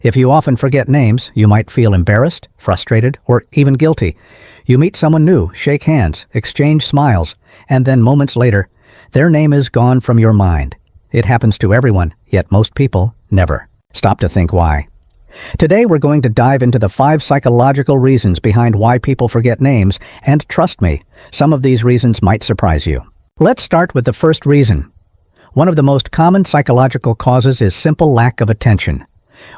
If you often forget names, you might feel embarrassed, frustrated, or even guilty. You meet someone new, shake hands, exchange smiles, and then moments later, their name is gone from your mind. It happens to everyone, yet most people never. Stop to think why. Today we're going to dive into the 5 psychological reasons behind why people forget names, and trust me, some of these reasons might surprise you. Let's start with the first reason. One of the most common psychological causes is simple lack of attention.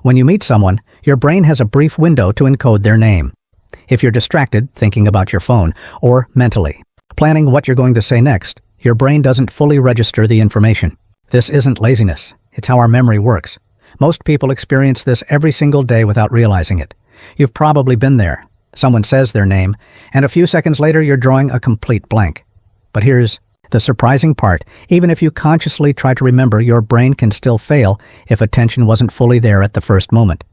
When you meet someone, your brain has a brief window to encode their name. If you're distracted, thinking about your phone, or mentally planning what you're going to say next, your brain doesn't fully register the information. This isn't laziness, it's how our memory works. Most people experience this every single day without realizing it. You've probably been there. Someone says their name, and a few seconds later you're drawing a complete blank. But here's the surprising part. Even if you consciously try to remember, your brain can still fail if attention wasn't fully there at the first moment.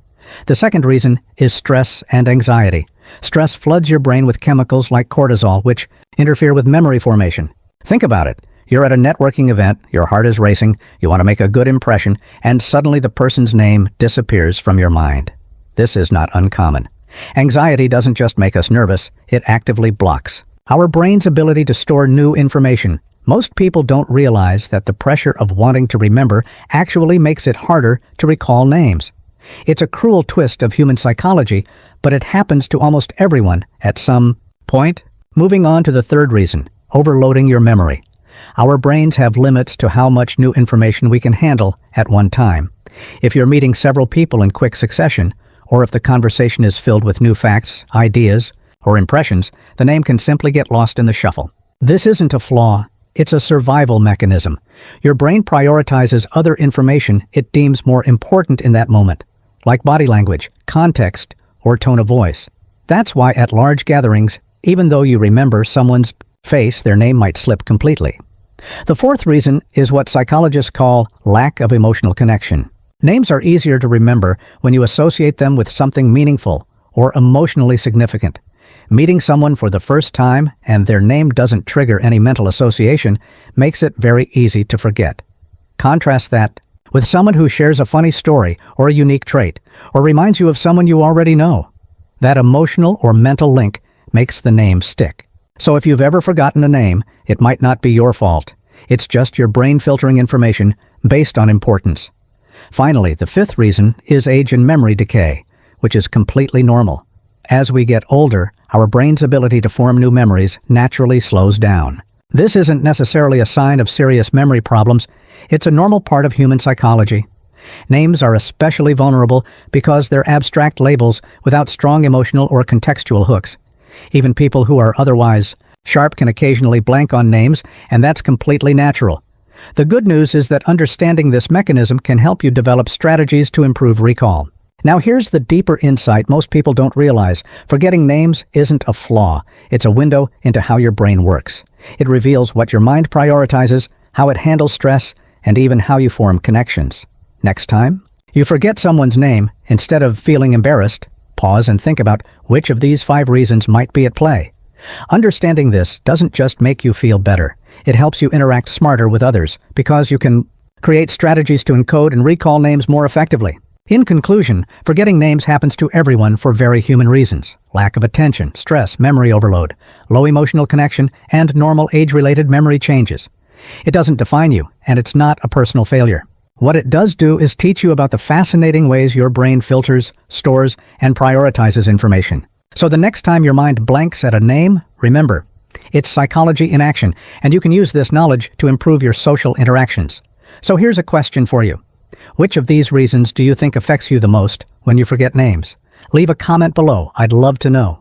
The second reason is stress and anxiety. Stress floods your brain with chemicals like cortisol, which interfere with memory formation. Think about it. You're at a networking event, your heart is racing, you want to make a good impression, and suddenly the person's name disappears from your mind. This is not uncommon. Anxiety doesn't just make us nervous, it actively blocks our brain's ability to store new information. Most people don't realize that the pressure of wanting to remember actually makes it harder to recall names. It's a cruel twist of human psychology, but it happens to almost everyone at some point. Moving on to the third reason, overloading your memory. Our brains have limits to how much new information we can handle at one time. If you're meeting several people in quick succession, or if the conversation is filled with new facts, ideas, or impressions, the name can simply get lost in the shuffle. This isn't a flaw, it's a survival mechanism. Your brain prioritizes other information it deems more important in that moment, like body language, context, or tone of voice. That's why at large gatherings, even though you remember someone's face, their name might slip completely. The fourth reason is what psychologists call lack of emotional connection. Names are easier to remember when you associate them with something meaningful or emotionally significant. Meeting someone for the first time and their name doesn't trigger any mental association makes it very easy to forget. Contrast that with someone who shares a funny story or a unique trait, or reminds you of someone you already know. That emotional or mental link makes the name stick. So if you've ever forgotten a name, it might not be your fault. It's just your brain filtering information based on importance. Finally, the fifth reason is age and memory decay, which is completely normal. As we get older, our brain's ability to form new memories naturally slows down. This isn't necessarily a sign of serious memory problems. It's a normal part of human psychology. Names are especially vulnerable because they're abstract labels without strong emotional or contextual hooks. Even people who are otherwise sharp can occasionally blank on names, and that's completely natural. The good news is that understanding this mechanism can help you develop strategies to improve recall. Now here's the deeper insight most people don't realize. Forgetting names isn't a flaw. It's a window into how your brain works. It reveals what your mind prioritizes, how it handles stress, and even how you form connections. Next time you forget someone's name, instead of feeling embarrassed, pause and think about which of these 5 reasons might be at play. Understanding this doesn't just make you feel better. It helps you interact smarter with others because you can create strategies to encode and recall names more effectively. In conclusion, forgetting names happens to everyone for very human reasons. Lack of attention, stress, memory overload, low emotional connection, and normal age-related memory changes. It doesn't define you, and it's not a personal failure. What it does do is teach you about the fascinating ways your brain filters, stores, and prioritizes information. So the next time your mind blanks at a name, remember, it's psychology in action, and you can use this knowledge to improve your social interactions. So here's a question for you. Which of these reasons do you think affects you the most when you forget names? Leave a comment below. I'd love to know.